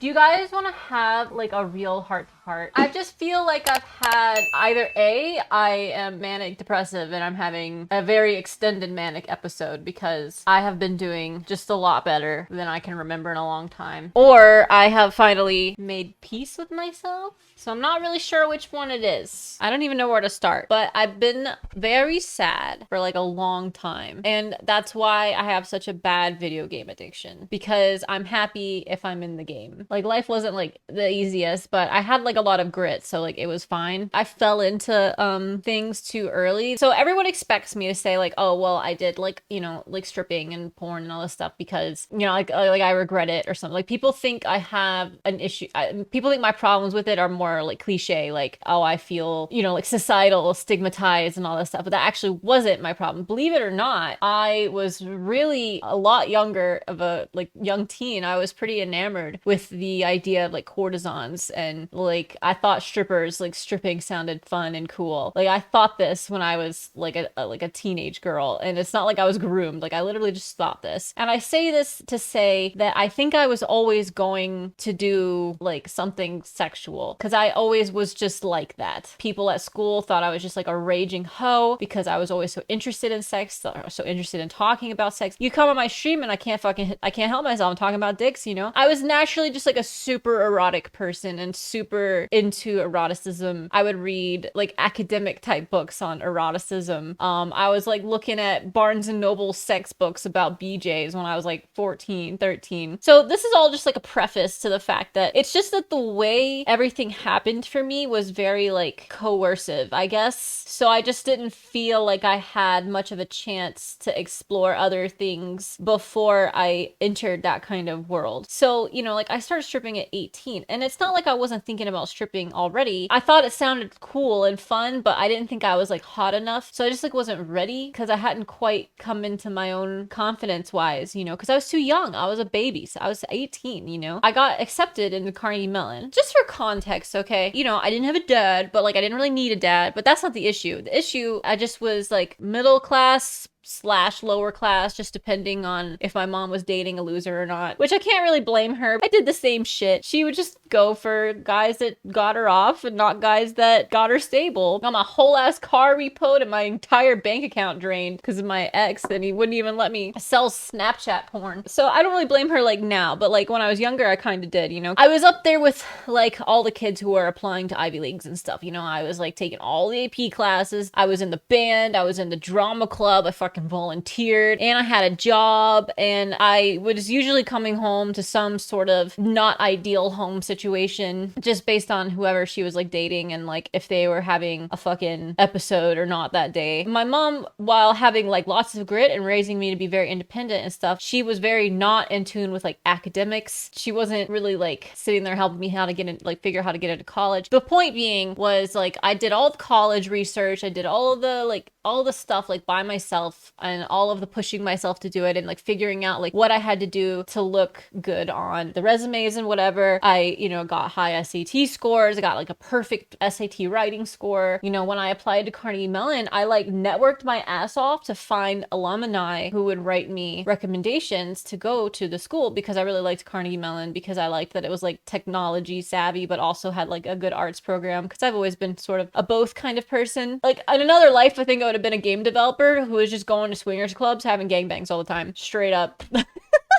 Do you guys want to have like a real heart to heart? I just feel like I've had either I am manic depressive and I'm having a very extended manic episode because I have been doing just a lot better than I can remember in a long time. Or I have finally made peace with myself. So I'm not really sure which one it is. I don't even know where to start. But I've been very sad for like a long time. And that's why I have such a bad video game addiction. Because I'm happy if I'm in the game. Like life wasn't like the easiest, but I had like a lot of grit, so like it was fine. I fell into things too early. So everyone expects me to say like, oh well, I did like, like stripping and porn and all this stuff because, like I regret it or something. Like people think I have an issue. People think my problems with it are more like cliche, like, oh, I feel, like societal stigmatized and all this stuff. But that actually wasn't my problem. Believe it or not, I was really a lot younger of a like young teen. I was pretty enamored with the idea of like courtesans, and like I thought strippers, like stripping sounded fun and cool. Like I thought this when I was like a teenage girl, and it's not like I was groomed. Like I literally just thought this. And I say this to say that I think I was always going to do like something sexual because I always was just like that. People at school thought I was just like a raging hoe because I was always so interested in sex, so interested in talking about sex. You come on my stream and I can't help myself. I'm talking about dicks, I was naturally just like a super erotic person and super into eroticism. I would read like academic type books on eroticism. I was like looking at Barnes and Noble sex books about BJs when I was like 14, 13. So this is all just like a preface to the fact that it's just that the way everything happened for me was very like coercive, I guess. So I just didn't feel like I had much of a chance to explore other things before I entered that kind of world. So, like I started stripping at 18, and it's not like I wasn't thinking about stripping already. I thought it sounded cool and fun, but I didn't think I was like hot enough. So I just like wasn't ready because I hadn't quite come into my own confidence wise, because I was too young. I was a baby. So I was 18, I got accepted into Carnegie Mellon. Just for context, okay? I didn't have a dad, but like I didn't really need a dad, but that's not the issue. The issue, I just was like middle class / lower class, just depending on if my mom was dating a loser or not, which I can't really blame her. I did the same shit. She would just go for guys that got her off and not guys that got her stable. Got my whole ass car repoed and my entire bank account drained because of my ex, and he wouldn't even let me sell Snapchat porn. So I don't really blame her like now, but like when I was younger I kind of did. I was up there with like all the kids who were applying to Ivy Leagues and stuff. I was like taking all the AP classes. I was in the band, I was in the drama club, I fucking volunteered, and I had a job, and I was usually coming home to some sort of not ideal home situation just based on whoever she was like dating and like if they were having a fucking episode or not that day. My mom, while having like lots of grit and raising me to be very independent and stuff, she was very not in tune with like academics. She wasn't really like sitting there helping me how to get in, like figure out how to get into college. The point being was like I did all the college research, I did all the stuff like by myself, and all of the pushing myself to do it and like figuring out like what I had to do to look good on the resumes and whatever. I, got high SAT scores. I got like a perfect SAT writing score. When I applied to Carnegie Mellon, I like networked my ass off to find alumni who would write me recommendations to go to the school because I really liked Carnegie Mellon, because I liked that it was like technology savvy but also had like a good arts program, because I've always been sort of a both kind of person. Like in another life I think I would have been a game developer who was just going to swingers clubs having gangbangs all the time. Straight up.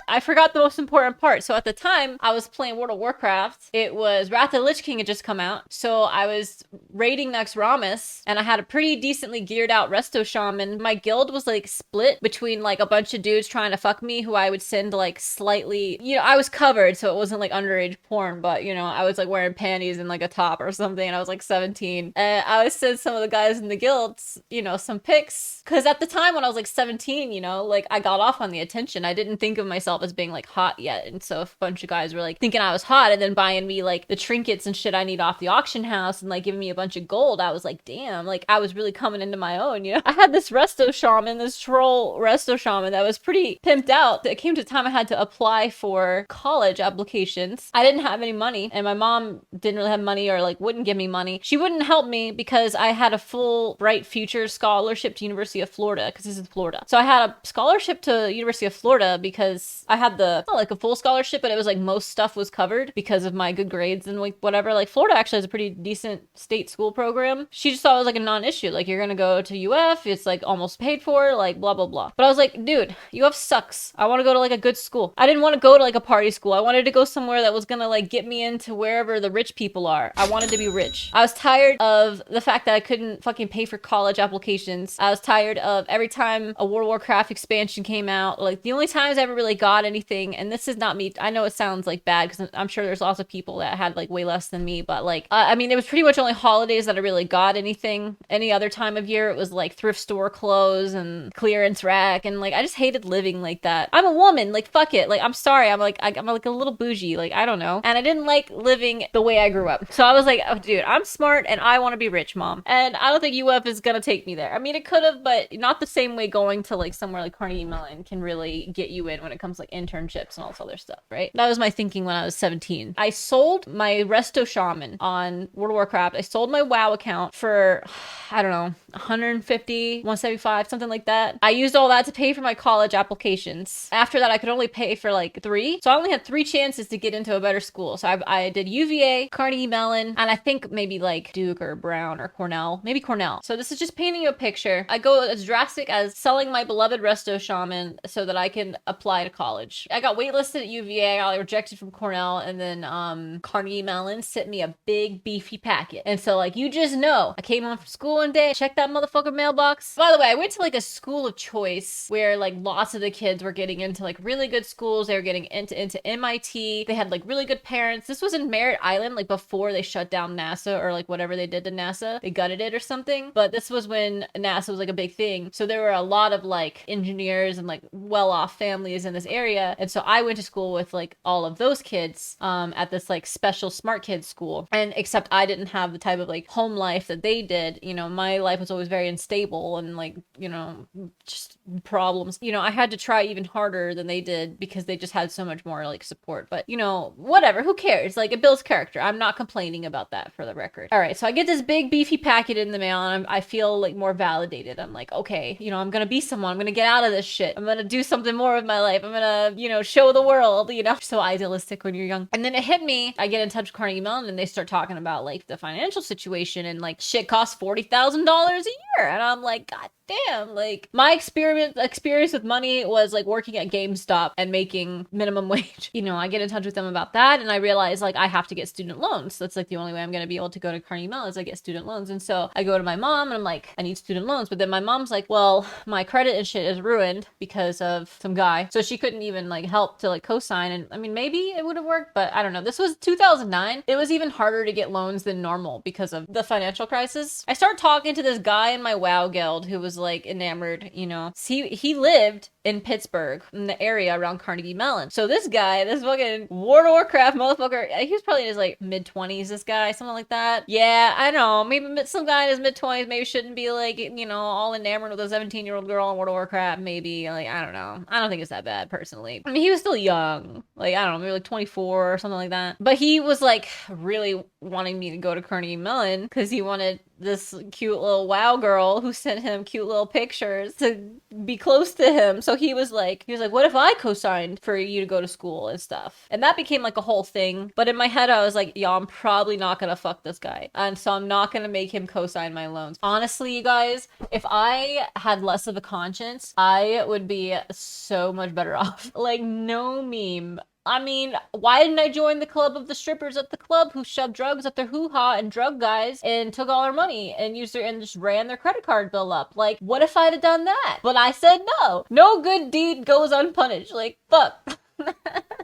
I forgot the most important part. So at the time, I was playing World of Warcraft. It was Wrath of the Lich King had just come out. So I was raiding next Ramus, and I had a pretty decently geared out resto shaman. My guild was like split between like a bunch of dudes trying to fuck me who I would send like slightly, I was covered, so it wasn't like underage porn, but I was like wearing panties and like a top or something, and I was like 17. And I would send some of the guys in the guilds, some pics. Because at the time when I was like 17, like I got off on the attention. I didn't think of myself as being like hot yet, and so if a bunch of guys were like thinking I was hot and then buying me like the trinkets and shit I need off the auction house and like giving me a bunch of gold, I was like, damn, like I was really coming into my own. I had this resto shaman, this troll resto shaman that was pretty pimped out. It came to the time I had to apply for college applications. I didn't have any money, and my mom didn't really have money, or like wouldn't give me money. She wouldn't help me because I had a full Bright Future scholarship to University of Florida, because this is Florida. So I had a scholarship to University of Florida because I had the, not like a full scholarship, but it was like most stuff was covered because of my good grades and like whatever. Like Florida actually has a pretty decent state school program. She just thought it was like a non-issue. Like you're gonna go to UF, it's like almost paid for, like blah blah blah. But I was like, dude, UF sucks. I want to go to like a good school. I didn't want to go to like a party school. I wanted to go somewhere that was gonna like get me into wherever the rich people are. I wanted to be rich. I was tired of the fact that I couldn't fucking pay for college applications. I was tired of every time a World of Warcraft expansion came out, like the only times I ever really got anything, and this is not me, I know it sounds like bad because I'm sure there's lots of people that had like way less than me, but like I mean, it was pretty much only holidays that I really got anything. Any other time of year it was like thrift store clothes and clearance rack, and like I just hated living like that. I'm a woman, like fuck it, like I'm sorry, I'm like a little bougie, like I don't know, and I didn't like living the way I grew up. So I was like, oh dude, I'm smart and I want to be rich, mom, and I don't think UF is gonna take me there. I mean, it could have, but not the same way going to like somewhere like Carnegie Mellon can really get you in when it comes to like internships and all this other stuff, right? That was my thinking when I was 17. I sold my Resto Shaman on World of Warcraft. I sold my WoW account for, I don't know, 150, 175, something like that. I used all that to pay for my college applications. After that, I could only pay for like 3. So I only had 3 chances to get into a better school. So I did UVA, Carnegie Mellon, and I think maybe like Duke or Brown or Cornell, maybe Cornell. So this is just painting you a picture. I go as drastic as selling my beloved Resto Shaman so that I can apply to college. I got waitlisted at UVA, I got rejected from Cornell, and then Carnegie Mellon sent me a big beefy packet. And so like, you just know, I came home from school one day, checked that motherfucker mailbox. By the way, I went to like a school of choice where like lots of the kids were getting into like really good schools. They were getting into MIT. They had like really good parents. This was in Merritt Island, like before they shut down NASA or like whatever they did to NASA. They gutted it or something. But this was when NASA was like a big thing. So there were a lot of like engineers and like well-off families in this area. And so I went to school with like all of those kids at this like special smart kids school. And except I didn't have the type of like home life that they did. You know, my life was always very unstable and like, you know, just problems. You know, I had to try even harder than they did because they just had so much more like support. But you know, whatever, who cares? Like, it builds character. I'm not complaining about that, for the record. All right, so I get this big beefy packet in the mail and I feel like more validated. I'm like, okay, you know, I'm gonna be someone. I'm gonna get out of this shit. I'm gonna do something more with my life. I'm gonna, you know, show the world, you know. So idealistic when you're young. And then it hit me. I get in touch with Carnegie Mellon and they start talking about like the financial situation and like shit costs $40,000 a year. And I'm like, God damn, like my experience with money was like working at GameStop and making minimum wage. You know, I get in touch with them about that and I realize like I have to get student loans. That's like the only way I'm going to be able to go to Carnegie Mellon is I get student loans. And so I go to my mom and I'm like, I need student loans. But then my mom's like, well, my credit and shit is ruined because of some guy. So she couldn't even like help to like co-sign. And I mean, maybe it would have worked, but I don't know. This was 2009. It was even harder to get loans than normal because of the financial crisis. I start talking to this guy in my WoW guild who was like enamored, you know. He lived in Pittsburgh, in the area around Carnegie Mellon. So this guy, this fucking World of Warcraft motherfucker, he was probably in his like mid-20s, this guy, something like that. Yeah, I don't know, maybe some guy in his mid-20s maybe shouldn't be like, you know, all enamored with a 17-year-old girl in World of Warcraft, maybe, like, I don't know. I don't think it's that bad, personally. I mean, he was still young, like, I don't know, maybe like 24 or something like that. But he was like really wanting me to go to Carnegie Mellon because he wanted this cute little WoW girl who sent him cute little pictures to be close to him. So he was like, what if I co-signed for you to go to school and stuff? And that became like a whole thing. But in my head, I was like, yo, I'm probably not gonna fuck this guy. And so I'm not gonna make him co-sign my loans. Honestly, you guys, if I had less of a conscience, I would be so much better off. Like, no meme. I mean, why didn't I join the club of the strippers at the club who shoved drugs at their hoo-ha and drug guys and took all their money and just ran their credit card bill up? Like, what if I'd have done that? But I said no. No good deed goes unpunished. Like, fuck.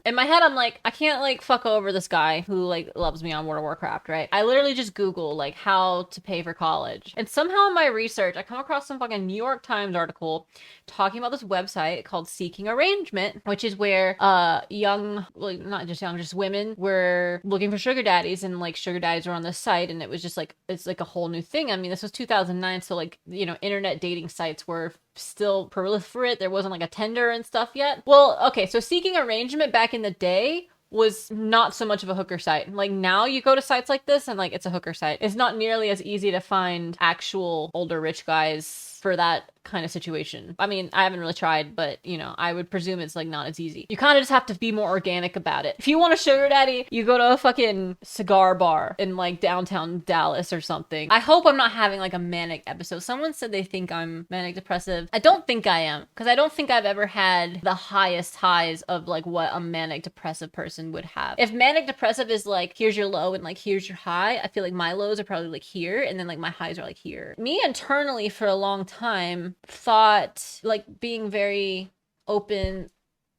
In my head, I'm like, I can't like fuck over this guy who like loves me on World of Warcraft, right? I literally just Google like how to pay for college. And somehow in my research, I come across some fucking New York Times article talking about this website called Seeking Arrangement, which is where young, like not just young, just women were looking for sugar daddies, and like sugar daddies were on this site, and it was just like, it's like a whole new thing. I mean, this was 2009, so like, you know, internet dating sites were still proliferate. There wasn't like a Tinder and stuff yet. Well, okay, so Seeking Arrangement back in the day was not so much of a hooker site. Like now you go to sites like this and like it's a hooker site. It's not nearly as easy to find actual older rich guys for that kind of situation. I mean, I haven't really tried, but you know, I would presume it's like not as easy. You kind of just have to be more organic about it. If you want a sugar daddy, you go to a fucking cigar bar in like downtown Dallas or something. I hope I'm not having like a manic episode. Someone said they think I'm manic depressive. I don't think I am, because I don't think I've ever had the highest highs of like what a manic depressive person would have. If manic depressive is like, here's your low and like here's your high, I feel like my lows are probably like here, and then like my highs are like here. Me internally for a long time thought like being very open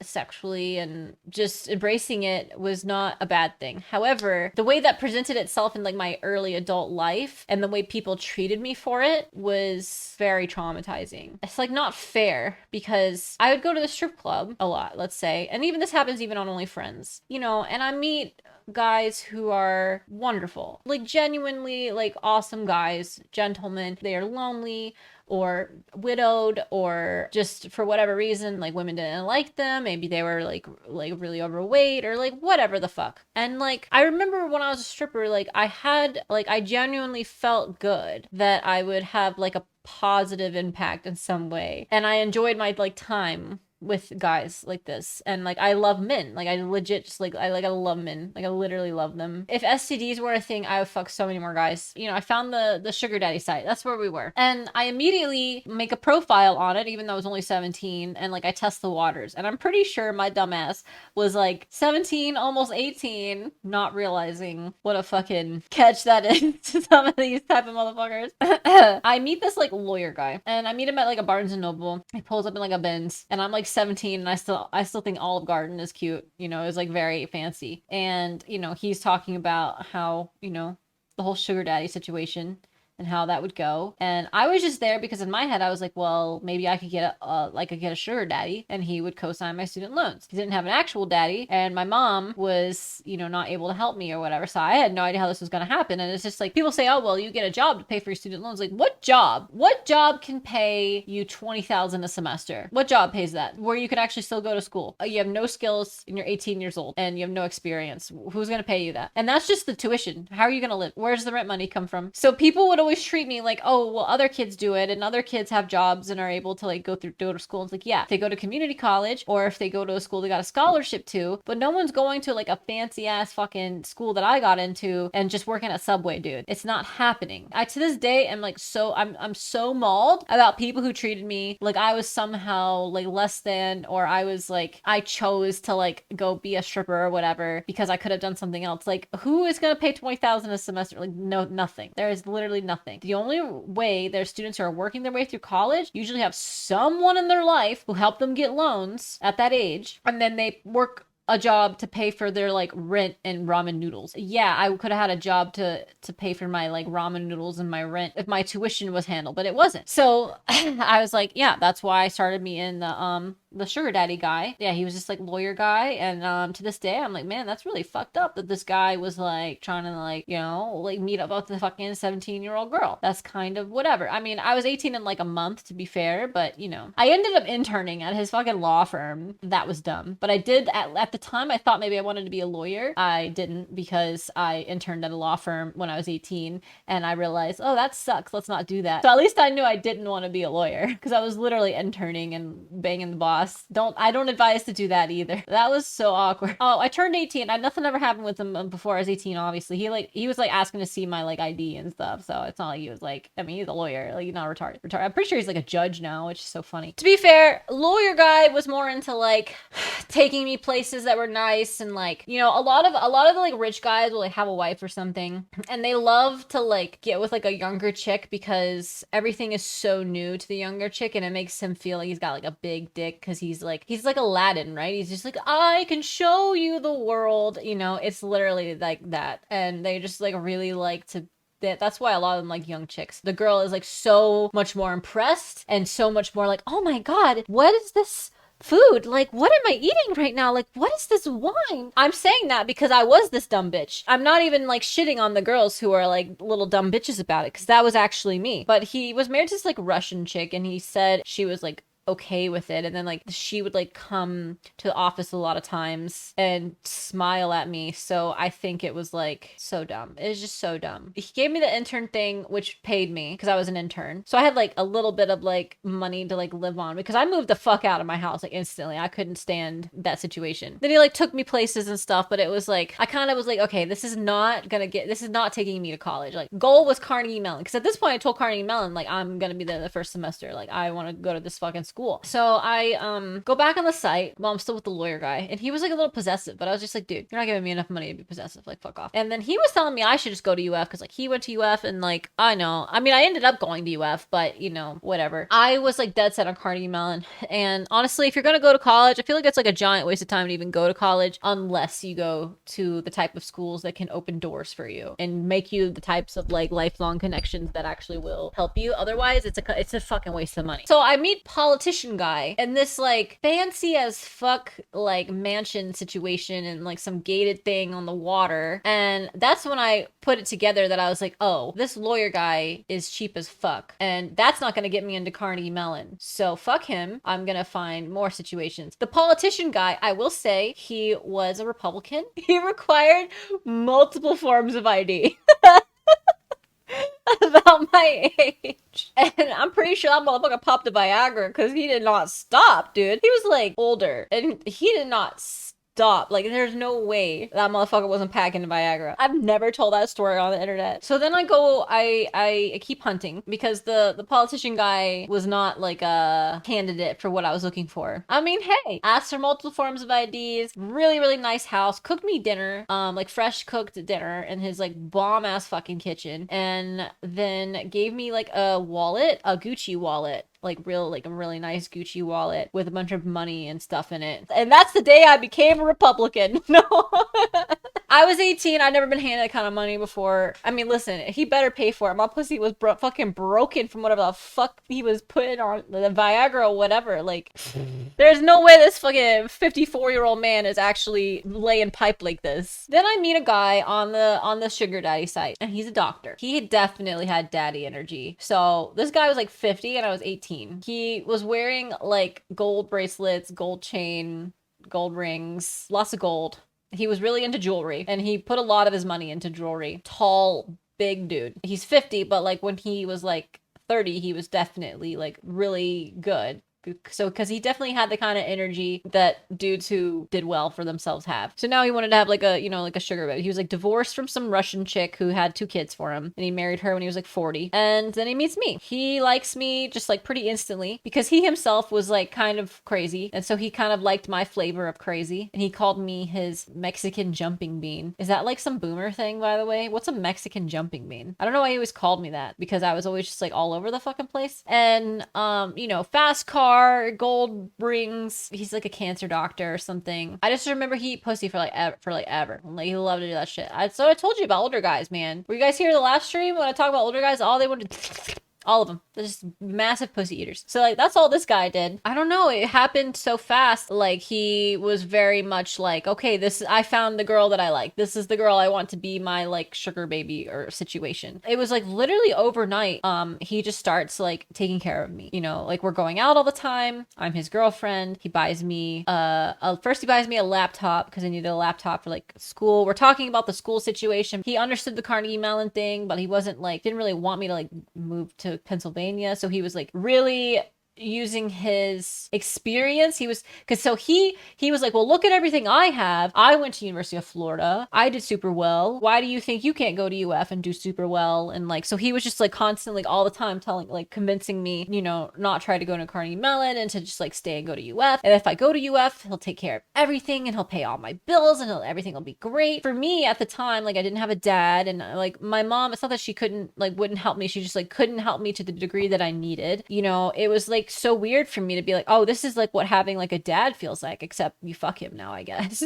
sexually and just embracing it was not a bad thing. However, the way that presented itself in like my early adult life and the way people treated me for it was very traumatizing. It's like not fair, because I would go to the strip club a lot, let's say, and even this happens even on OnlyFriends, you know, and I meet guys who are wonderful, like genuinely like awesome guys, gentlemen. They are lonely or widowed, or just for whatever reason, like women didn't like them. Maybe they were like really overweight or like whatever the fuck. And like, I remember when I was a stripper, like I genuinely felt good that I would have like a positive impact in some way. And I enjoyed my like time with guys like this, and like I love men. Like I legit just like I love men. Like I literally love them. If STDs were a thing, I would fuck so many more guys. You know, I found the sugar daddy site. That's where we were, and I immediately make a profile on it, even though I was only 17, and like I test the waters. And I'm pretty sure my dumbass was like 17, almost 18, not realizing what a fucking catch that is to some of these type of motherfuckers. I meet this like lawyer guy, and I meet him at like a Barnes and Noble. He pulls up in like a Benz, and I'm like 17, and I still think Olive Garden is cute. You know, it's like very fancy. And, you know, he's talking about how, you know, the whole sugar daddy situation and how that would go. And I was just there because in my head I was like, well, maybe I could get a sugar daddy and he would co-sign my student loans. He didn't have an actual daddy, and my mom was, you know, not able to help me or whatever. So I had no idea how this was going to happen. And it's just like, people say, oh, well, you get a job to pay for your student loans. Like, what job? What job can pay you $20,000 a semester? What job pays that? Where you could actually still go to school? You have no skills and you're 18 years old and you have no experience. Who's going to pay you that? And that's just the tuition. How are you going to live? Where's the rent money come from? So people would always treat me like, oh, well, other kids do it and other kids have jobs and are able to like go to school. It's like, yeah, if they go to community college or if they go to a school they got a scholarship to, but no one's going to like a fancy ass fucking school that I got into and just working at Subway, dude. It's not happening. I to this day am like I'm so mauled about people who treated me like I was somehow like less than, or I was like, I chose to like go be a stripper or whatever because I could have done something else. Like, who is gonna pay $20,000 a semester? Like, no, nothing. There is literally nothing. The only way their students who are working their way through college usually have someone in their life who helped them get loans at that age, and then they work a job to pay for their like rent and ramen noodles. Yeah, I could have had a job to pay for my like ramen noodles and my rent if my tuition was handled, but it wasn't. So I was like, yeah, that's why I started me in the sugar daddy guy. Yeah, he was just like lawyer guy, and to this day I'm like, man, that's really fucked up that this guy was like trying to like, you know, like meet up with the fucking 17-year-old girl. That's kind of whatever. I mean, I was 18 in like a month, to be fair, but you know, I ended up interning at his fucking law firm. That was dumb, but I did at the time I thought maybe I wanted to be a lawyer. I didn't, because I interned at a law firm when I was 18 and I realized, oh, that sucks, let's not do that. So at least I knew I didn't want to be a lawyer, because I was literally interning and banging the boss. I don't advise to do that either. That was so awkward. Oh, I turned 18. Nothing ever happened with him before I was 18, obviously. He was like asking to see my like ID and stuff, so it's not like he was like, I mean, he's a lawyer, like he's not retarded. I'm pretty sure he's like a judge now, which is so funny. To be fair, lawyer guy was more into like taking me places that were nice, and like, you know, a lot of the like rich guys will like have a wife or something, and they love to like get with like a younger chick because everything is so new to the younger chick, and it makes him feel like he's got like a big dick because he's like Aladdin, right? He's just like, I can show you the world, you know. It's literally like that, and they just like really like to that's why a lot of them like young chicks. The girl is like so much more impressed and so much more like, oh my god, what is this food? Like, what am I eating right now? Like, what is this wine? I'm saying that because I was this dumb bitch. I'm not even like shitting on the girls who are like little dumb bitches about it, because that was actually me. But he was married to this like Russian chick, and he said she was like okay with it. And then like she would like come to the office a lot of times and smile at me. So I think it was like so dumb. It was just so dumb. He gave me the intern thing, which paid me because I was an intern. So I had like a little bit of like money to like live on because I moved the fuck out of my house like instantly. I couldn't stand that situation. Then he like took me places and stuff, but it was like, I kind of was like, okay, this is not taking me to college. Like goal was Carnegie Mellon. Cause at this point I told Carnegie Mellon, like I'm going to be there the first semester. Like I want to go to this fucking school. So I go back on the site while I'm still with the lawyer guy. And he was like a little possessive, but I was just like, dude, you're not giving me enough money to be possessive. Like fuck off. And then he was telling me I should just go to UF. Cause like he went to UF and like, I know, I mean, I ended up going to UF, but you know, whatever. I was like dead set on Carnegie Mellon. And honestly, if you're going to go to college, I feel like it's like a giant waste of time to even go to college unless you go to the type of schools that can open doors for you and make you the types of like lifelong connections that actually will help you. Otherwise, it's a fucking waste of money. So I meet politician guy in this like fancy as fuck like mansion situation and like some gated thing on the water. And that's when I put it together that I was like, oh, this lawyer guy is cheap as fuck. And that's not going to get me into Carnegie Mellon. So fuck him. I'm going to find more situations. The politician guy, I will say he was a Republican. He required multiple forms of ID. About my age. And I'm pretty sure that motherfucker popped a Viagra because he did not stop, dude. He was like older and he did not stop. Like there's no way that motherfucker wasn't packing Viagra. I've never told that story on the internet. So then I keep hunting because the politician guy was not like a candidate for what I was looking for. I mean, hey, asked for multiple forms of IDs, really, really nice house, cooked me dinner, like fresh cooked dinner in his like bomb ass fucking kitchen, and then gave me like a wallet, a Gucci wallet. Like a really nice Gucci wallet with a bunch of money and stuff in it. And that's the day I became a Republican. No. I was 18. I'd never been handed that kind of money before. I mean, listen, he better pay for it. My pussy was fucking broken from whatever the fuck he was putting on the Viagra or whatever. Like, there's no way this fucking 54-year-old man is actually laying pipe like this. Then I meet a guy on the sugar daddy site, and he's a doctor. He definitely had daddy energy. So this guy was like 50 and I was 18. He was wearing like gold bracelets, gold chain, gold rings, lots of gold. He was really into jewelry and he put a lot of his money into jewelry. Tall, big dude. He's 50, but like when he was like 30, he was definitely like really good. So, because he definitely had the kind of energy that dudes who did well for themselves have. So now he wanted to have like a, you know, like a sugar baby. He was like divorced from some Russian chick who had 2 kids for him. And he married her when he was like 40. And then he meets me. He likes me just like pretty instantly because he himself was like kind of crazy. And so he kind of liked my flavor of crazy. And he called me his Mexican jumping bean. Is that like some boomer thing, by the way? What's a Mexican jumping bean? I don't know why he always called me that because I was always just like all over the fucking place. And, you know, fast car, gold rings. He's like a cancer doctor or something. I just remember he eat pussy for like ever. Like he loved to do that shit. So I told you about older guys, man. Were you guys here the last stream when I talk about older guys? All they wanted all of them. They're just massive pussy eaters. So like that's all this guy did. I don't know. It happened so fast. Like he was very much like, okay, I found the girl that I like. This is the girl I want to be my like sugar baby or situation. It was like literally overnight. He just starts like taking care of me. You know, like we're going out all the time. I'm his girlfriend. He buys me first he buys me a laptop because I needed a laptop for like school. We're talking about the school situation. He understood the Carnegie Mellon thing, but he wasn't like, didn't really want me to like move to Pennsylvania. So he was like really using his experience. He was like, well, look at everything I have. I went to University of Florida. I did super well. Why do you think you can't go to UF and do super well? And like, so he was just like constantly all the time convincing me, you know, not try to go to Carnegie Mellon and to just like stay and go to UF. And if I go to UF, he'll take care of everything and he'll pay all my bills and everything will be great. For me at the time, like I didn't have a dad and like my mom, it's not that she wouldn't help me. She just like couldn't help me to the degree that I needed. You know, it was like so weird for me to be like, oh, this is like what having like a dad feels like, except you fuck him now, I guess.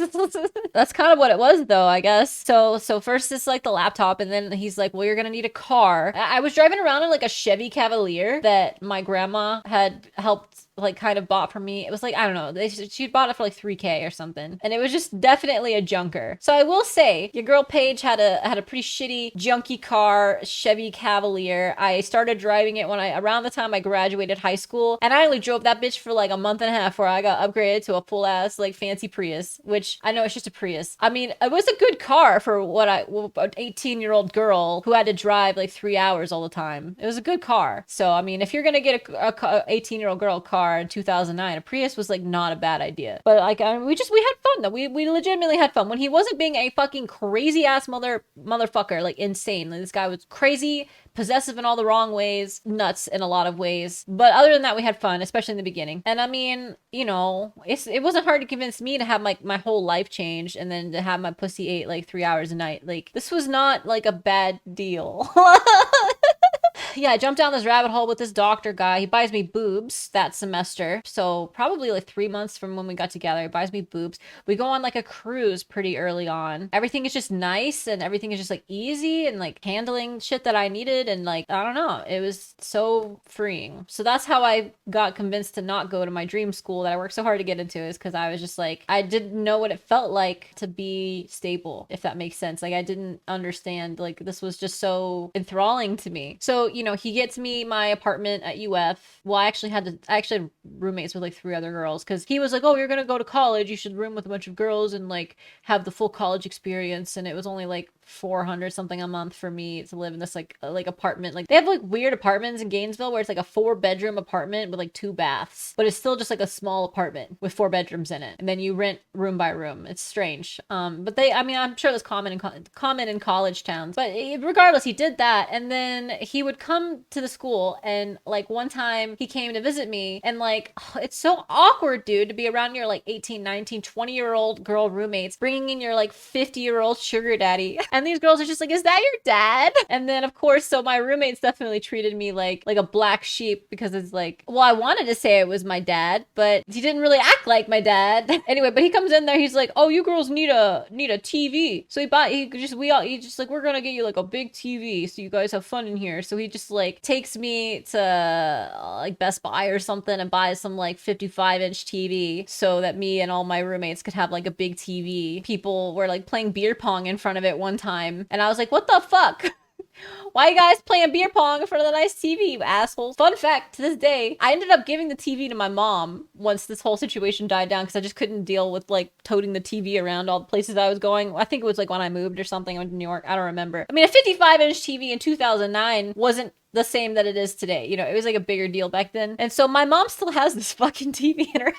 That's kind of what it was though, I guess. So first it's like the laptop and then he's like, well, you're gonna need a car. I was driving around in like a Chevy Cavalier that my grandma had helped like kind of bought for me. It was like, I don't know, she bought it for like $3,000 or something. And it was just definitely a junker. So I will say your girl Paige had a pretty shitty junky car, Chevy Cavalier. I started driving it around the time I graduated high school. school, and I only drove that bitch for like a month and a half, where I got upgraded to a full ass like fancy Prius, which I know it's just a Prius. I mean, it was a good car for what an 18-year-old girl who had to drive like 3 hours all the time. It was a good car. So I mean, if you're gonna get a 18-year-old girl car in 2009, a Prius was like not a bad idea. But like, I mean, we had fun though. We legitimately had fun when he wasn't being a fucking crazy ass motherfucker, like insane. Like, this guy was crazy, possessive in all the wrong ways, nuts in a lot of ways. But other than that, we had fun, especially in the beginning. And I mean, you know, it wasn't hard to convince me to have my whole life changed, and then to have my pussy ate like 3 hours a night. Like, this was not like a bad deal. Yeah, I jumped down this rabbit hole with this doctor guy. He buys me boobs that semester. So probably like 3 months from when we got together, he buys me boobs. We go on like a cruise pretty early on. Everything is just nice, and everything is just like easy, and like handling shit that I needed. And like, I don't know, it was so freeing. So that's how I got convinced to not go to my dream school that I worked so hard to get into, is because I was just like, I didn't know what it felt like to be stable, if that makes sense. Like, I didn't understand, like, this was just so enthralling to me. So, you know, he gets me my apartment at UF. Well, I actually had roommates with like 3 other girls, because he was like, oh, you're gonna go to college, you should room with a bunch of girls and like have the full college experience. And it was only like 400 something a month for me to live in this like apartment. Like, they have like weird apartments in Gainesville where it's like a 4-bedroom apartment with like 2 baths, but it's still just like a small apartment with 4 bedrooms in it, and then you rent room by room. It's strange. But I mean, I'm sure that's common in college towns. But regardless, he did that, and then he would come to the school, and like one time he came to visit me, and like, it's so awkward, dude, to be around your like 18, 19, 20-year-old girl roommates, bringing in your like 50-year-old sugar daddy. And these girls are just like, is that your dad? And then of course, so my roommates definitely treated me like a black sheep, because it's like, well, I wanted to say it was my dad, but he didn't really act like my dad. Anyway, but he comes in there, he's like, oh, you girls need a TV. So he just like, we're gonna get you like a big TV so you guys have fun in here. So he just like takes me to like Best Buy or something and buys some like 55-inch TV so that me and all my roommates could have like a big TV. People were like playing beer pong in front of it one time, and I was like, what the fuck? Why are you guys playing beer pong in front of the nice TV, you assholes? Fun fact, to this day, I ended up giving the TV to my mom once this whole situation died down, because I just couldn't deal with like toting the TV around all the places I was going. I think it was like when I moved or something. I went to New York. I don't remember. I mean, a 55-inch TV in 2009 wasn't the same that it is today. You know, it was like a bigger deal back then. And so my mom still has this fucking TV in her house.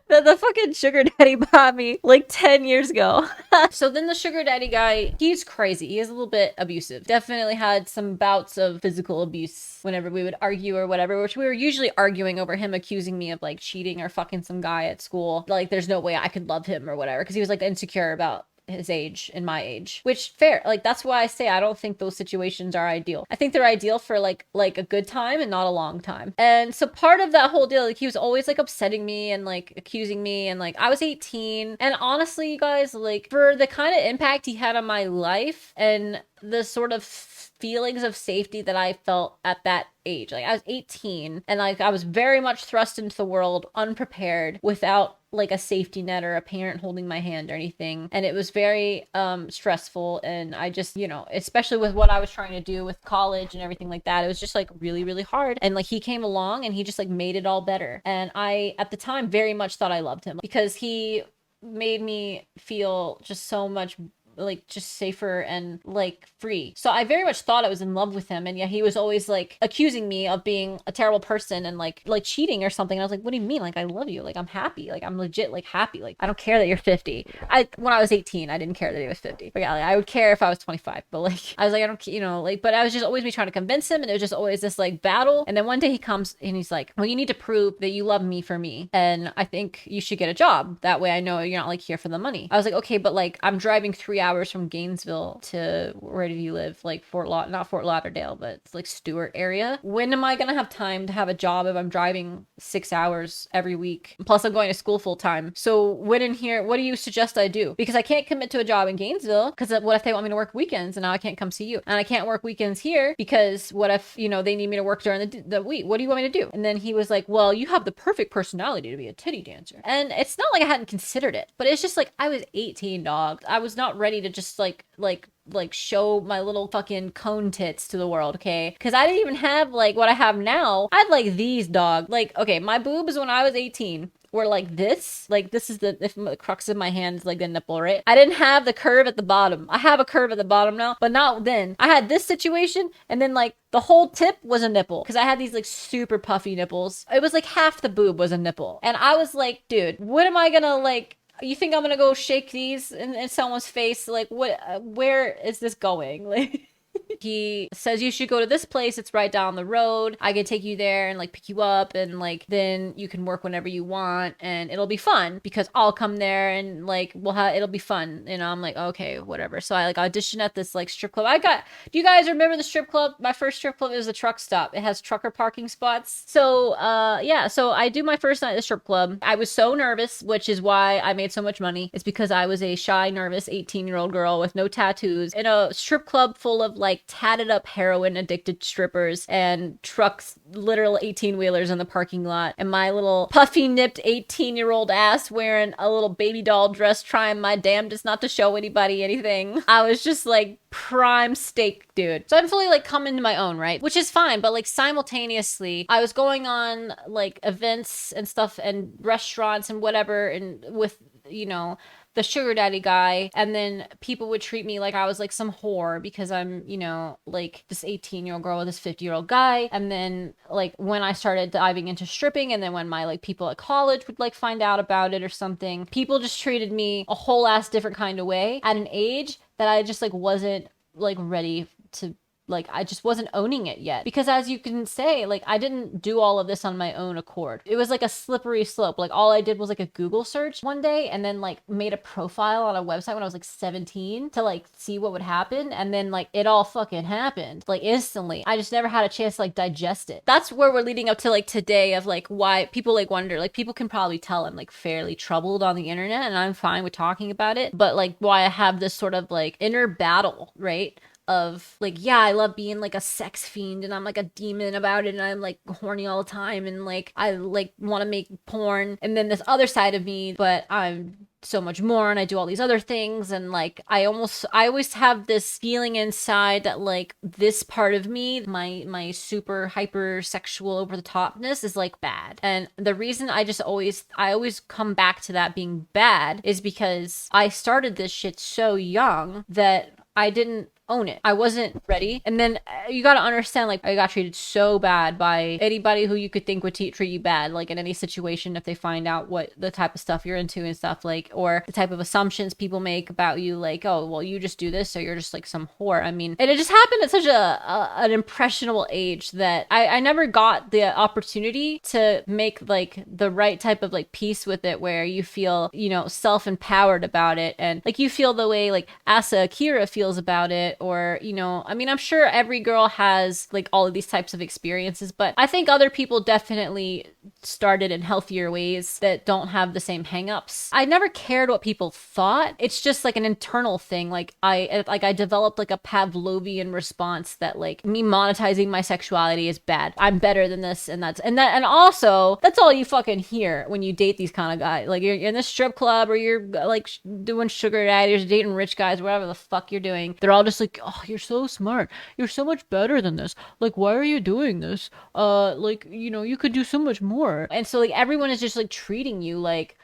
The fucking sugar daddy bought me like 10 years ago. So then the sugar daddy guy, he's crazy. He is a little bit abusive. Definitely had some bouts of physical abuse whenever we would argue or whatever, which we were usually arguing over him accusing me of like cheating or fucking some guy at school. Like, there's no way I could love him or whatever, because he was like insecure about his age and my age, which fair. Like, that's why I say I don't think those situations are ideal. I think they're ideal for like a good time and not a long time. And so part of that whole deal, like, he was always like upsetting me and like accusing me, and like I was 18, and honestly, you guys, like, for the kind of impact he had on my life and the sort of feelings of safety that I felt at that age, like, I was 18, and like I was very much thrust into the world unprepared, without like a safety net or a parent holding my hand or anything. And it was very stressful, and I just, you know, especially with what I was trying to do with college and everything like that, it was just like really, really hard. And like, he came along and he just like made it all better. And I, at the time, very much thought I loved him, because he made me feel just so much like just safer and like free. So I very much thought I was in love with him, and yet he was always like accusing me of being a terrible person and like cheating or something. And I was like, what do you mean? Like, I love you. Like, I'm happy. Like, I'm legit like happy. Like, I don't care that you're 50. When I was 18, I didn't care that he was 50. But yeah, like, I would care if I was 25. But like, I was like, I don't, you know, like, but I was just always me trying to convince him, and it was just always this like battle. And then one day he comes and he's like, well, you need to prove that you love me for me, and I think you should get a job. That way I know you're not like here for the money. I was like, okay, but like, I'm driving 3 hours from Gainesville to, where do you live? Like not Fort Lauderdale, but it's like Stewart area. When am I gonna have time to have a job if I'm driving 6 hours every week? Plus I'm going to school full time. So what do you suggest I do? Because I can't commit to a job in Gainesville, because what if they want me to work weekends, and now I can't come see you? And I can't work weekends here, because what if, you know, they need me to work during the week? What do you want me to do? And then he was like, well, you have the perfect personality to be a titty dancer. And it's not like I hadn't considered it, but it's just like, I was 18, dog. I was not ready ready to just like show my little fucking cone tits to the world, okay? Because I didn't even have like what I have now. I had like these, dog. Like, okay, my boobs when I was 18 were like this is the crux of my hand is like the nipple, right? I didn't have the curve at the bottom. I have a curve at the bottom now, but not then. I had this situation, and then like the whole tip was a nipple because I had these like super puffy nipples. It was like half the boob was a nipple, and I was like, dude, what am I gonna like? You think I'm gonna go shake these in someone's face? Like, what? Where is this going? Like, he says you should go to this place. It's right down the road. I can take you there and like pick you up, and like then you can work whenever you want, and it'll be fun because I'll come there and like it'll be fun. You know, I'm like, okay, whatever. So I like auditioned at this like strip club. Do you guys remember the strip club? My first strip club is a truck stop. It has trucker parking spots. So yeah, so I do my first night at the strip club. I was so nervous, which is why I made so much money. It's because I was a shy, nervous 18-year-old girl with no tattoos in a strip club full of like tatted up heroin addicted strippers and trucks, literal 18-wheelers in the parking lot, and my little puffy nipped 18-year-old ass wearing a little baby doll dress, trying my damnedest not to show anybody anything. I was just like prime steak, dude. So I'm fully like come into my own, right? Which is fine, but like simultaneously I was going on like events and stuff and restaurants and whatever, and with, you know, the sugar daddy guy, and then people would treat me like I was like some whore because I'm, you know, like this 18-year-old girl with this 50-year-old guy. And then like when I started diving into stripping, and then when my like people at college would like find out about it or something, people just treated me a whole ass different kind of way at an age that I just like wasn't like ready to, like, I just wasn't owning it yet. Because as you can say, like, I didn't do all of this on my own accord. It was like a slippery slope. Like, all I did was like a Google search one day, and then like made a profile on a website when I was like 17 to like see what would happen. And then like it all fucking happened like instantly. I just never had a chance to like digest it. That's where we're leading up to like today, of like why people like wonder, like people can probably tell I'm like fairly troubled on the internet, and I'm fine with talking about it. But like why I have this sort of like inner battle, right? Of like, yeah, I love being like a sex fiend, and I'm like a demon about it, and I'm like horny all the time, and like I like want to make porn, and then this other side of me, but I'm so much more, and I do all these other things, and like I always have this feeling inside that like this part of me, my super hyper sexual over the topness, is like bad. And the reason I always come back to that being bad is because I started this shit so young that I didn't own it. I wasn't ready. And then you gotta understand, like, I got treated so bad by anybody who you could think would treat you bad, like in any situation, if they find out what the type of stuff you're into and stuff, like, or the type of assumptions people make about you, like, oh, well, you just do this, so you're just like some whore. I mean, and it just happened at such an impressionable age that I never got the opportunity to make like the right type of like peace with it, where you feel, you know, self-empowered about it, and like you feel the way like Asa Akira feels about it. Or, you know, I mean, I'm sure every girl has like all of these types of experiences, but I think other people definitely started in healthier ways that don't have the same hangups. I never cared what people thought. It's just like an internal thing. Like I developed like a Pavlovian response that like me monetizing my sexuality is bad. I'm better than this, and also that's all you fucking hear when you date these kind of guys. Like you're in the strip club, or you're like doing sugar daddies, dating rich guys, whatever the fuck you're doing. They're all just like, oh, you're so smart. You're so much better than this. Like, why are you doing this? Like, you know, you could do so much more. And so like everyone is just like treating you like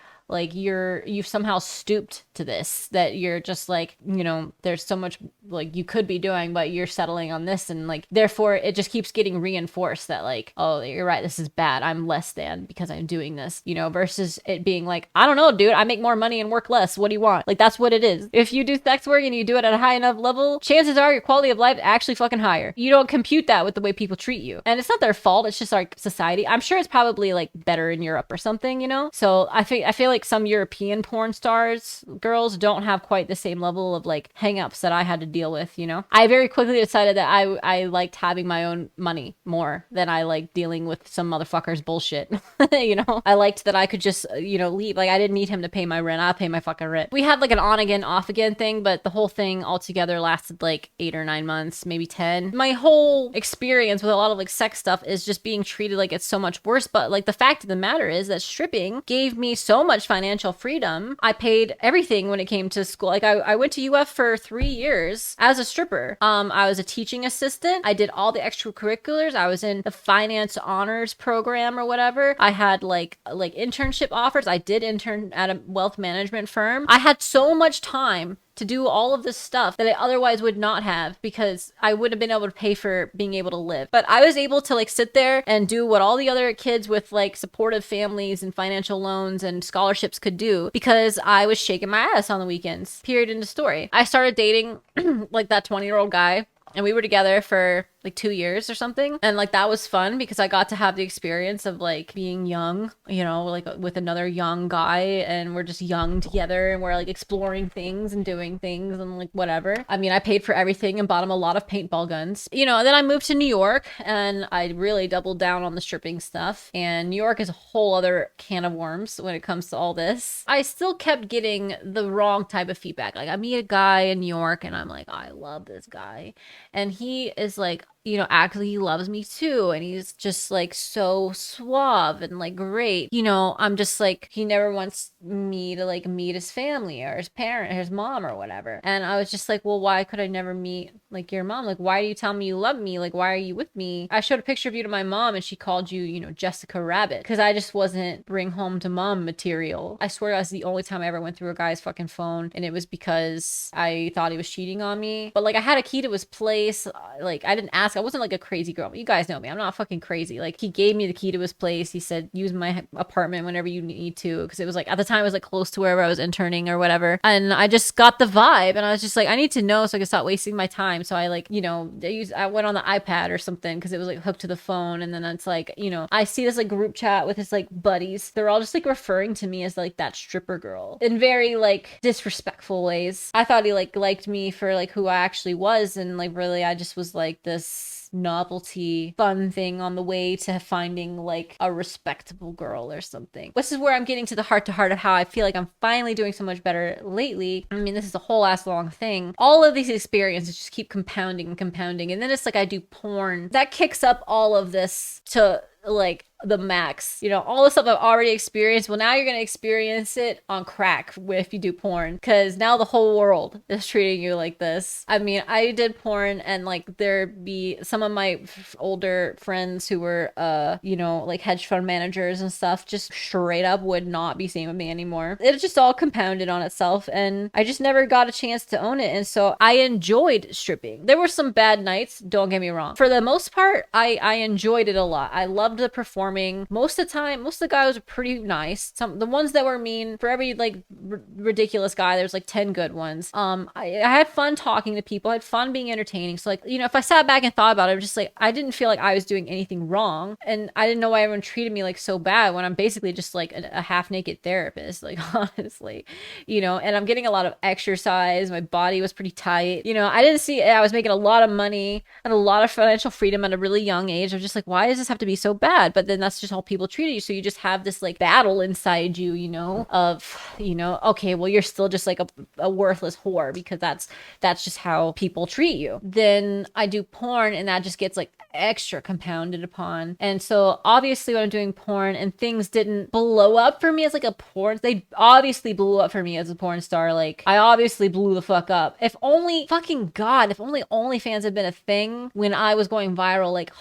you've somehow stooped to this, that you're just like, you know, there's so much like you could be doing, but you're settling on this, and like therefore it just keeps getting reinforced that like, oh, you're right, this is bad, I'm less than because I'm doing this, you know, versus it being like, I don't know, dude, I make more money and work less, what do you want? Like, that's what it is. If you do sex work and you do it at a high enough level, chances are your quality of life is actually fucking higher. You don't compute that with the way people treat you, and it's not their fault, it's just like society. I'm sure it's probably like better in Europe or something, you know. So I feel like some European porn stars, girls, don't have quite the same level of like hang-ups that I had to deal with, you know. I very quickly decided that I liked having my own money more than I liked dealing with some motherfucker's bullshit. You know, I liked that I could just, you know, leave. Like, I didn't need him to pay my rent. I'll pay my fucking rent. We had like an on again, off again thing, but the whole thing altogether lasted like 8 or 9 months, maybe 10. My whole experience with a lot of like sex stuff is just being treated like it's so much worse. But like the fact of the matter is that stripping gave me so much financial freedom. I paid everything when it came to school. Like I went to UF for 3 years as a stripper. I was a teaching assistant. I did all the extracurriculars. I was in the finance honors program or whatever. I had like internship offers. I did intern at a wealth management firm. I had so much time to do all of this stuff that I otherwise would not have, because I wouldn't have been able to pay for being able to live. But I was able to like sit there and do what all the other kids with like supportive families and financial loans and scholarships could do, because I was shaking my ass on the weekends. Period. End of story. I started dating like that 20-year-old guy, and we were together for like 2 years or something. And like that was fun because I got to have the experience of like being young, you know, like with another young guy, and we're just young together and we're like exploring things and doing things and like whatever. I mean, I paid for everything and bought him a lot of paintball guns, you know. And then I moved to New York and I really doubled down on the stripping stuff. And New York is a whole other can of worms when it comes to all this. I still kept getting the wrong type of feedback. Like I meet a guy in New York and I'm like, oh, I love this guy. And he is like, you know, actually he loves me too, and he's just like so suave and like great, you know. I'm just like, he never wants me to like meet his family or his parent, his mom or whatever. And I was just like, well, why could I never meet like your mom? Like, why do you tell me you love me? Like, why are you with me? I showed a picture of you to my mom and she called you, you know, Jessica Rabbit, because I just wasn't bring home to mom material. I swear that's the only time I ever went through a guy's fucking phone, and it was because I thought he was cheating on me. But like I had a key to his place. Like I didn't ask. I wasn't like a crazy girl. You guys know me. I'm not fucking crazy. Like he gave me the key to his place. He said, use my apartment whenever you need to. Because it was like, at the time it was like close to wherever I was interning or whatever. And I just got the vibe. And I was just like, I need to know so I can stop wasting my time. So I like, you know, I went on the iPad or something because it was like hooked to the phone. And then it's like, you know, I see this like group chat with his like buddies. They're all just like referring to me as like that stripper girl in very like disrespectful ways. I thought he like liked me for like who I actually was. And like really, I just was like this novelty fun thing on the way to finding like a respectable girl or something. This is where I'm getting to the heart to heart of how I feel like I'm finally doing so much better lately. I mean, this is a whole ass long thing. All of these experiences just keep compounding and compounding, and then it's like I do porn that kicks up all of this to like the max, you know, all the stuff I've already experienced. Well, now you're gonna experience it on crack if you do porn, because now the whole world is treating you like this. I mean, I did porn, and like there'd be some of my older friends who were you know, like hedge fund managers and stuff, just straight up would not be seeing with me anymore. It just all compounded on itself, and I just never got a chance to own it. And so I enjoyed stripping. There were some bad nights, don't get me wrong. For the most part, I enjoyed it a lot. I loved the performance. Most of the time, most of the guys were pretty nice. The ones that were mean, for every like ridiculous guy, there's like 10 good ones. I had fun talking to people. I had fun being entertaining. So like, you know, if I sat back and thought about it, I'm just like, I didn't feel like I was doing anything wrong, and I didn't know why everyone treated me like so bad when I'm basically just like a half-naked therapist, like honestly, you know. And I'm getting a lot of exercise. My body was pretty tight, you know. I didn't see I was making a lot of money and a lot of financial freedom at a really young age. I was just like, why does this have to be so bad? But then that's just how people treat you. So you just have this like battle inside you, you know, of, you know, okay, well, you're still just like a worthless whore because that's just how people treat you. Then I do porn, and that just gets like extra compounded upon. And so obviously when I'm doing porn and things didn't blow up for me as like a porn, they obviously blew up for me as a porn star. Like I obviously blew the fuck up. If only fucking God, if only OnlyFans had been a thing when I was going viral, like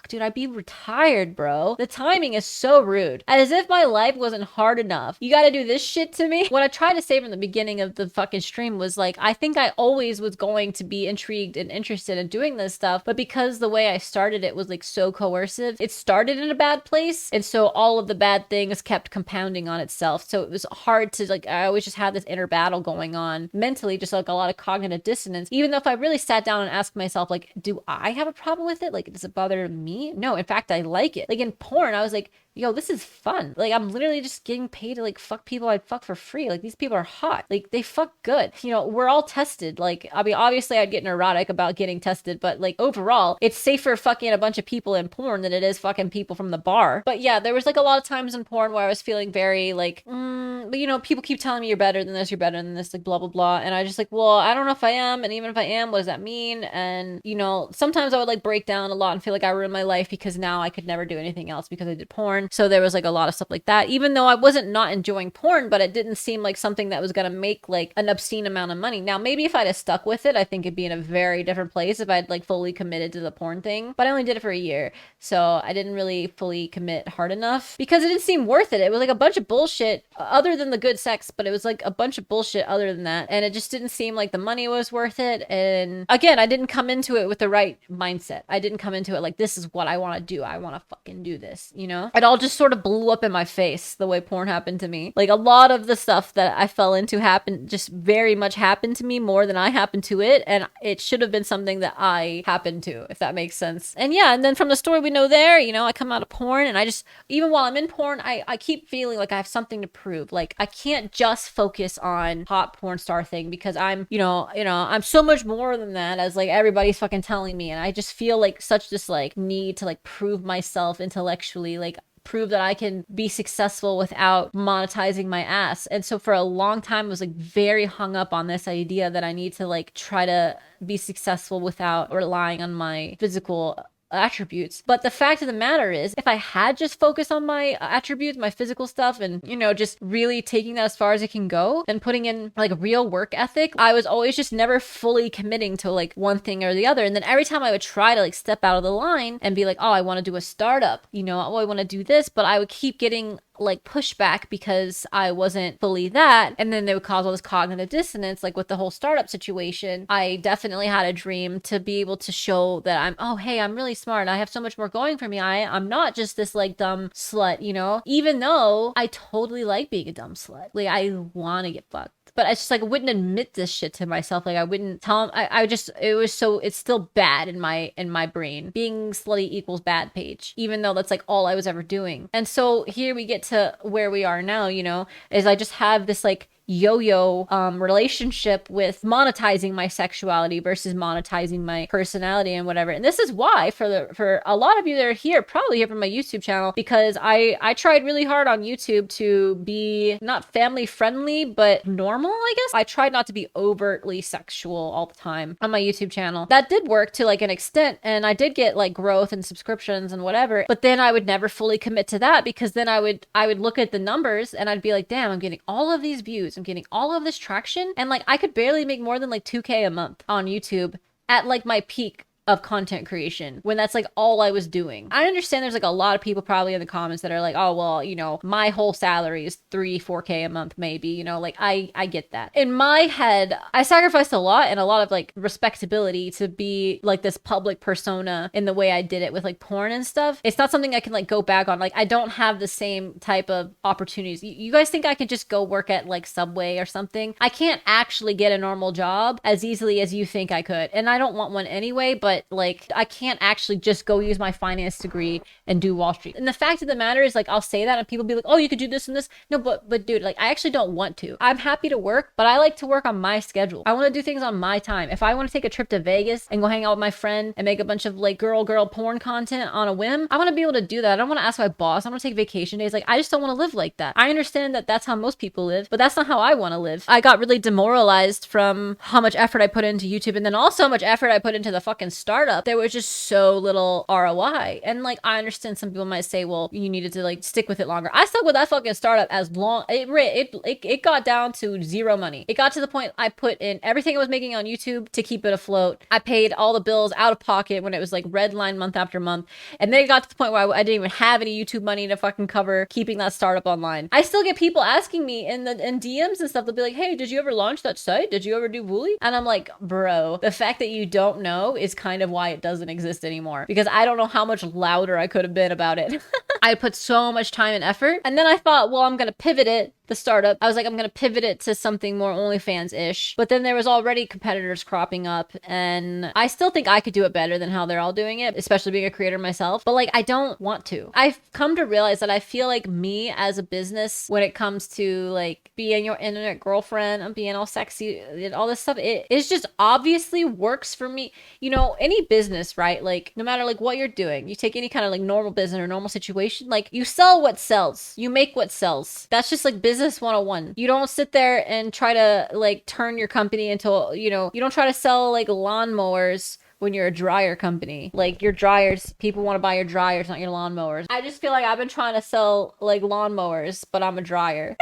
dude, I'd be retired, bro. The timing is so rude. As if my life wasn't hard enough. You gotta do this shit to me? What I tried to say from the beginning of the fucking stream was like, I think I always was going to be intrigued and interested in doing this stuff, but because the way I started it was like so coercive, it started in a bad place, and so all of the bad things kept compounding on itself. So it was hard to like, I always just had this inner battle going on mentally, just like a lot of cognitive dissonance, even though if I really sat down and asked myself, like, do I have a problem with it? Like, does it bother me? No, in fact, I like it. Like in porn, I was like, yo, this is fun. Like I'm literally just getting paid to like fuck people I'd fuck for free. Like these people are hot. Like they fuck good. You know, we're all tested. Like, I mean, obviously I'd get neurotic about getting tested, but like overall, it's safer fucking a bunch of people in porn than it is fucking people from the bar. But yeah, there was like a lot of times in porn where I was feeling very like, but you know, people keep telling me you're better than this, like blah, blah, blah. And I just like, well, I don't know if I am. And even if I am, what does that mean? And you know, sometimes I would like break down a lot and feel like I ruined my life because now I could never do anything else because I did porn. So there was like a lot of stuff like that, even though I wasn't not enjoying porn, but it didn't seem like something that was going to make like an obscene amount of money. Now, maybe if I'd have stuck with it, I think it'd be in a very different place if I'd like fully committed to the porn thing, but I only did it for a year. So I didn't really fully commit hard enough because it didn't seem worth it. It was like a bunch of bullshit other than the good sex, but it was like a bunch of bullshit other than that. And it just didn't seem like the money was worth it. And again, I didn't come into it with the right mindset. I didn't come into it like, this is what I want to do. I want to fucking do this, you know? It all just sort of blew up in my face the way porn happened to me. Like a lot of the stuff that I fell into happened, just very much happened to me more than I happened to it. And it should have been something that I happened to, if that makes sense. And yeah, and then from the story we know there, you know, I come out of porn and I just, even while I'm in porn, I keep feeling like I have something to prove. Like I can't just focus on hot porn star thing because I'm, you know, I'm so much more than that, as like everybody's fucking telling me. And I just feel like such this like need to like prove myself intellectually, like prove that I can be successful without monetizing my ass. And so for a long time I was like very hung up on this idea that I need to like try to be successful without relying on my physical attributes. But the fact of the matter is, if I had just focused on my attributes, my physical stuff, and, you know, just really taking that as far as it can go and putting in like real work ethic, I was always just never fully committing to like one thing or the other. And then every time I would try to like step out of the line and be like, oh, I want to do a startup, you know, oh, I want to do this, but I would keep getting like pushback because I wasn't fully that. And then they would cause all this cognitive dissonance, like with the whole startup situation. I definitely had a dream to be able to show that I'm, oh, hey, I'm really smart. I have so much more going for me. I'm not just this like dumb slut, you know, even though I totally like being a dumb slut. Like I want to get fucked. But it's just like I wouldn't admit this shit to myself. Like I wouldn't tell him. I just, it was so, it's still bad in my brain. Being slutty equals bad, Paige, even though that's like all I was ever doing. And so here we get to where we are now, you know, is I just have this like yo-yo relationship with monetizing my sexuality versus monetizing my personality and whatever. And this is why for a lot of you that are here, probably here from my YouTube channel, because I tried really hard on YouTube to be not family friendly, but normal, I guess. I tried not to be overtly sexual all the time on my YouTube channel. That did work to like an extent, and I did get like growth and subscriptions and whatever, but then I would never fully commit to that because then I would look at the numbers and I'd be like, damn, I'm getting all of these views, I'm getting all of this traction, and like I could barely make more than like 2K a month on YouTube at like my peak of content creation when that's like all I was doing. I understand there's like a lot of people probably in the comments that are like, oh well, you know, my whole salary is 3-4K a month maybe, you know, like I get that. In my head, I sacrificed a lot and a lot of like respectability to be like this public persona in the way I did it with like porn and stuff. It's not something I can like go back on. Like I don't have the same type of opportunities. You guys think I can just go work at like Subway or something? I can't actually get a normal job as easily as you think I could, and I don't want one anyway, but like I can't actually just go use my finance degree and do Wall Street. And the fact of the matter is, like, I'll say that and people be like, oh, you could do this and this. No, but dude, like I actually don't want to. I'm happy to work, but I like to work on my schedule. I want to do things on my time. If I want to take a trip to Vegas and go hang out with my friend and make a bunch of like girl porn content on a whim, I want to be able to do that. I don't want to ask my boss. I want to take vacation days. Like I just don't want to live like that. I understand that that's how most people live, but that's not how I want to live. I got really demoralized from how much effort I put into YouTube, and then also how much effort I put into the fucking startup. There was just so little ROI. And like I understand some people might say, well, you needed to like stick with it longer. I stuck with that fucking startup as long it got down to zero money. It got to the point I put in everything I was making on YouTube to keep it afloat. I paid all the bills out of pocket when it was like red line month after month. And then it got to the point where I didn't even have any YouTube money to fucking cover keeping that startup online. I still get people asking me in DMs and stuff. They'll be like, hey, did you ever launch that site? Did you ever do Wooly? And I'm like, bro, the fact that you don't know is kind of why it doesn't exist anymore, because I don't know how much louder I could have been about it. I put so much time and effort, and then I thought, well, I'm gonna pivot it. The startup, I was like, I'm gonna pivot it to something more OnlyFans-ish. But then there was already competitors cropping up, and I still think I could do it better than how they're all doing it, especially being a creator myself. But like, I don't want to. I've come to realize that I feel like me as a business, when it comes to like being your internet girlfriend and being all sexy and all this stuff, it's just obviously works for me. You know, any business, right? Like no matter like what you're doing, you take any kind of like normal business or normal situation, like you sell what sells, you make what sells. That's just like business 101. You don't sit there and try to like turn your company into, you know, you don't try to sell like lawnmowers when you're a dryer company. Like your dryers, people want to buy your dryers, not your lawnmowers. I just feel like I've been trying to sell like lawnmowers, but I'm a dryer.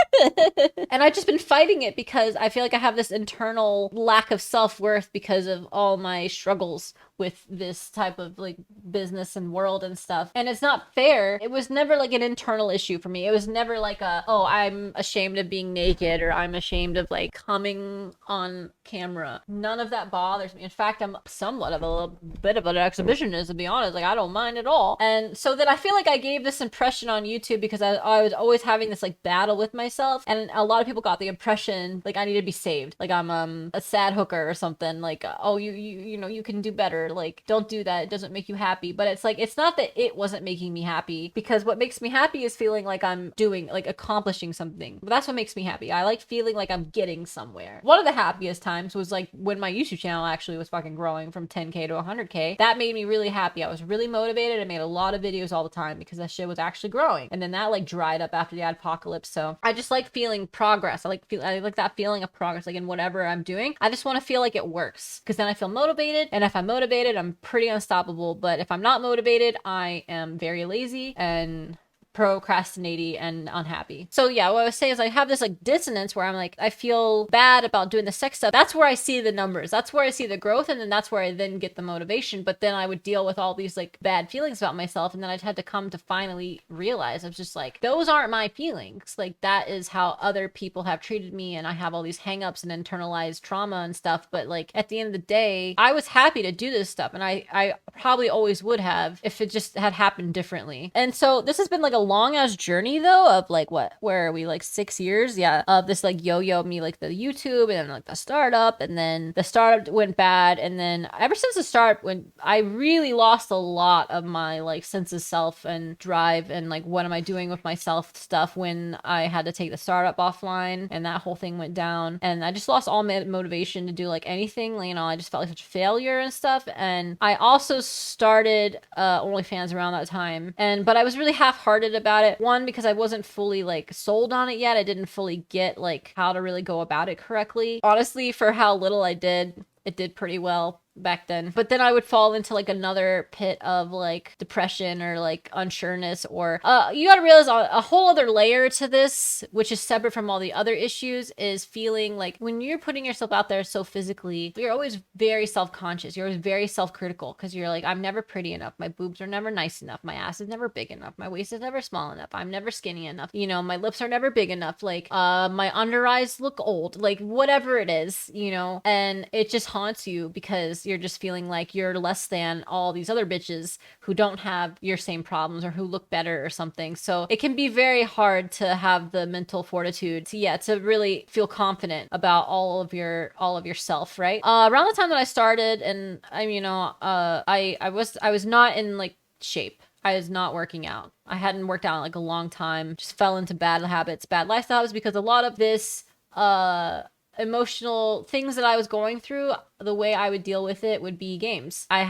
And I've just been fighting it because I feel like I have this internal lack of self-worth because of all my struggles with this type of like business and world and stuff. And it's not fair. It was never like an internal issue for me. It was never like oh, I'm ashamed of being naked, or I'm ashamed of like coming on camera. None of that bothers me. In fact, I'm somewhat of a little bit of an exhibitionist, to be honest. Like I don't mind at all. And so then I feel like I gave this impression on YouTube because I was always having this like battle with myself. And a lot of people got the impression like I need to be saved. Like I'm a sad hooker or something. Like, oh, you know, you can do better. Like, don't do that. It doesn't make you happy. But it's like, it's not that it wasn't making me happy, because what makes me happy is feeling like I'm doing, like accomplishing something. But that's what makes me happy. I like feeling like I'm getting somewhere. One of the happiest times was like when my YouTube channel actually was fucking growing from 10K to 100K. That made me really happy. I was really motivated. I made a lot of videos all the time because that shit was actually growing. And then that like dried up after the apocalypse. So I just like feeling progress. I like that feeling of progress, like in whatever I'm doing. I just want to feel like it works, because then I feel motivated. And if I'm motivated, I'm pretty unstoppable. But if I'm not motivated, I am very lazy and procrastinating and unhappy. So yeah, what I was saying is I have this like dissonance where I'm like, I feel bad about doing the sex stuff. That's where I see the numbers. That's where I see the growth. And then that's where I then get the motivation. But then I would deal with all these like bad feelings about myself. And then I'd had to come to finally realize I was just like, those aren't my feelings. Like that is how other people have treated me. And I have all these hangups and internalized trauma and stuff. But like at the end of the day, I was happy to do this stuff. And I probably always would have if it just had happened differently. And so this has been like a long ass journey though of like where are we, like 6 years, yeah, of this like yo-yo me, like the YouTube and then like the startup, and then the startup went bad, and then ever since the startup, when I really lost a lot of my like sense of self and drive and like what am I doing with myself stuff when I had to take the startup offline and that whole thing went down, and I just lost all motivation to do like anything. You know, I just felt like such a failure and stuff. And I also started OnlyFans around that time, but I was really half-hearted about it. One, because I wasn't fully like sold on it yet. I didn't fully get like how to really go about it correctly. Honestly, for how little I did, it did pretty well back then. But then I would fall into like another pit of like depression or like unsureness, or you gotta realize a whole other layer to this, which is separate from all the other issues, is feeling like when you're putting yourself out there so physically, you're always very self-conscious. You're always very self-critical, because you're like, I'm never pretty enough. My boobs are never nice enough. My ass is never big enough. My waist is never small enough. I'm never skinny enough. You know, my lips are never big enough. Like my under eyes look old. Like whatever it is, you know, and it just haunts you because you're just feeling like you're less than all these other bitches who don't have your same problems or who look better or something. So it can be very hard to have the mental fortitude to really feel confident about all of yourself, right? Around the time that I started, and I was not in like shape. I was not working out. I hadn't worked out in like a long time. Just fell into bad habits, bad lifestyles, because a lot of this emotional things that I was going through, the way I would deal with it would be games. I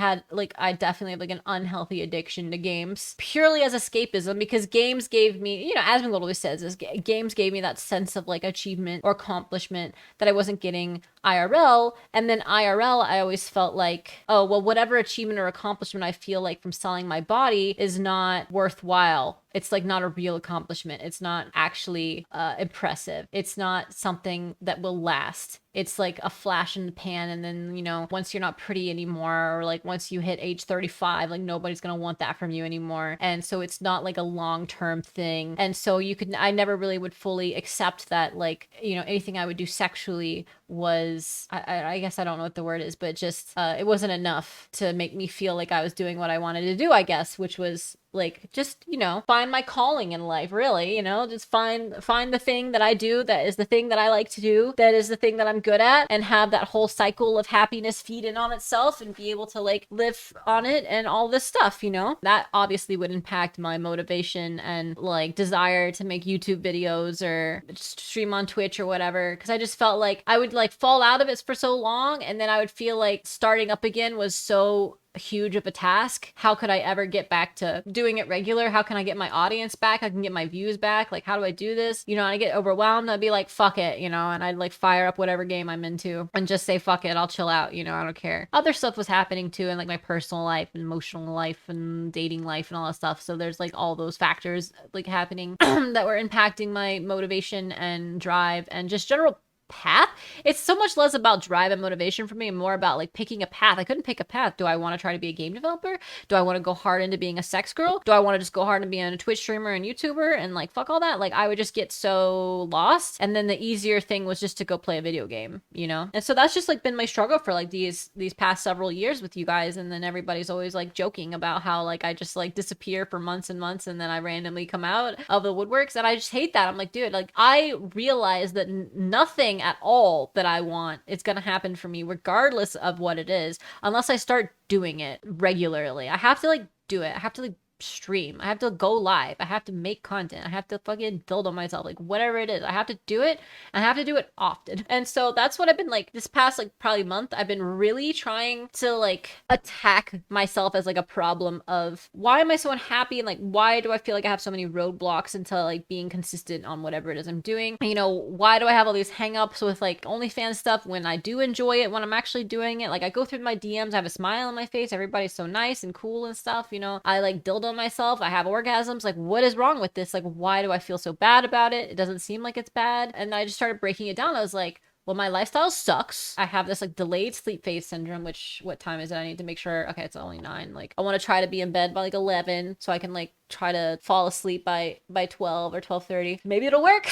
definitely have like an unhealthy addiction to games, purely as escapism, because games gave me, you know, as Gold always says, games gave me that sense of like achievement or accomplishment that I wasn't getting IRL. And then IRL, I always felt like, oh, well, whatever achievement or accomplishment I feel like from selling my body is not worthwhile. It's like not a real accomplishment. It's not actually impressive. It's not something that will last. It's like a flash in the pan, and then, you know, once you're not pretty anymore, or like once you hit age 35, like nobody's gonna want that from you anymore. And so it's not like a long-term thing. And so I never really would fully accept that, like, you know, anything I would do sexually was, I guess I don't know what the word is, but just it wasn't enough to make me feel like I was doing what I wanted to do, I guess, which was like, just, you know, find my calling in life, really, you know, just find the thing that I do that is the thing that I like to do, that is the thing that I'm good at, and have that whole cycle of happiness feed in on itself and be able to like live on it and all this stuff, you know. That obviously would impact my motivation and like desire to make YouTube videos or stream on Twitch or whatever, because I just felt like I would like fall out of it for so long, and then I would feel like starting up again was so huge of a task. How could I ever get back to doing it regular? How can I get my audience back? I can get my views back. Like, how do I do this? You know, and I get overwhelmed. I'd be like, fuck it, you know, and I'd like fire up whatever game I'm into and just say, fuck it, I'll chill out, you know, I don't care. Other stuff was happening too in like my personal life and emotional life and dating life and all that stuff. So there's like all those factors like happening that were impacting my motivation and drive and just general path. It's so much less about drive and motivation for me and more about like picking a path. I couldn't pick a path. Do I want to try to be a game developer? Do I want to go hard into being a sex girl? Do I want to just go hard into being a Twitch streamer and YouTuber and like fuck all that? Like I would just get so lost. And then the easier thing was just to go play a video game, you know? And so that's just like been my struggle for like these past several years with you guys. And then everybody's always like joking about how like I just like disappear for months and months and then I randomly come out of the woodworks. And I just hate that. I'm like, dude, like I realize that nothing at all that I want is gonna happen for me regardless of what it is unless I start doing it regularly. I have to like do it. I have to like stream. I have to go live. I have to make content. I have to fucking dildo myself, like whatever it is. I have to do it and I have to do it often. And so that's what I've been like this past like probably month. I've been really trying to like attack myself as like a problem of why am I so unhappy and like why do I feel like I have so many roadblocks into like being consistent on whatever it is I'm doing. You know, why do I have all these hang-ups with like OnlyFans stuff when I do enjoy it, when I'm actually doing it? Like I go through my DMs, I have a smile on my face, everybody's so nice and cool and stuff, you know. I like dildo myself, I have orgasms, like what is wrong with this? Like why do I feel so bad about it? It doesn't seem like it's bad. And I just started breaking it down. I was like, well, my lifestyle sucks. I have this like delayed sleep phase syndrome, which what time is it? I need to make sure, okay, it's only 9. Like I want to try to be in bed by like 11 so I can like try to fall asleep by 12 or 12:30. Maybe it'll work.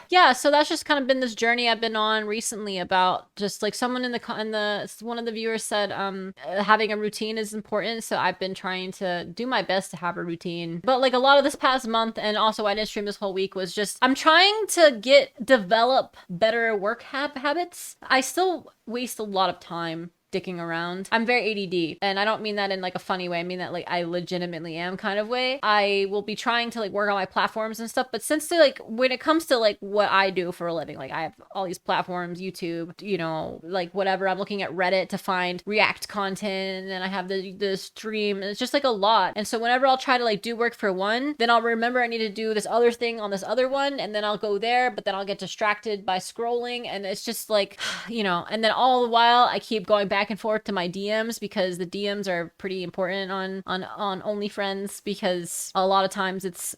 Yeah, so that's just kind of been this journey I've been on recently about just like someone in the one of the viewers said having a routine is important, so I've been trying to do my best to have a routine. But like a lot of this past month and also I didn't stream this whole week was just I'm trying to develop better work habits. I still waste a lot of time dicking around. I'm very ADD, and I don't mean that in like a funny way. I mean that like I legitimately am kind of way. I will be trying to like work on my platforms and stuff, but since they like when it comes to like what I do for a living, like I have all these platforms, YouTube, you know, like whatever. I'm looking at Reddit to find React content, and then I have the stream, and it's just like a lot. And so whenever I'll try to like do work for one, then I'll remember I need to do this other thing on this other one, and then I'll go there, but then I'll get distracted by scrolling, and it's just like, you know, and then all the while I keep going back and forth to my DMs because the DMs are pretty important on OnlyFriends because a lot of times it's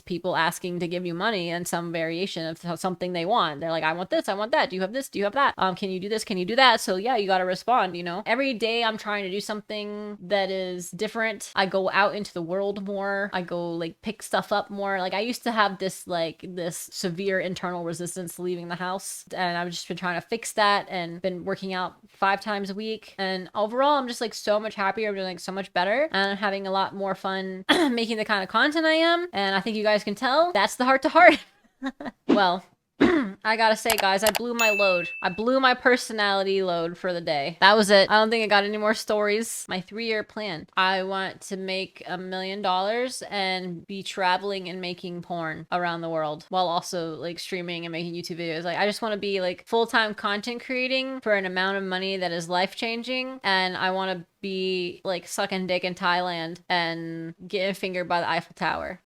people asking to give you money and some variation of something they want. They're like, I want this, I want that. Do you have this? Do you have that? Can you do this? Can you do that? So yeah, you got to respond, you know. Every day I'm trying to do something that is different. I go out into the world more. I go like pick stuff up more. Like I used to have this severe internal resistance to leaving the house, and I've just been trying to fix that and been working out 5 times a week. And overall, I'm just like so much happier. I'm doing like so much better and I'm having a lot more fun making the kind of content I am. And I think you guys can tell that's the heart to heart. Well, I gotta say, guys, I blew my load. I blew my personality load for the day. That was it. I don't think I got any more stories. My 3-year plan. I want to make $1 million and be traveling and making porn around the world while also like streaming and making YouTube videos. Like I just want to be like full-time content creating for an amount of money that is life-changing, and I want to be like sucking dick in Thailand and getting fingered by the Eiffel Tower.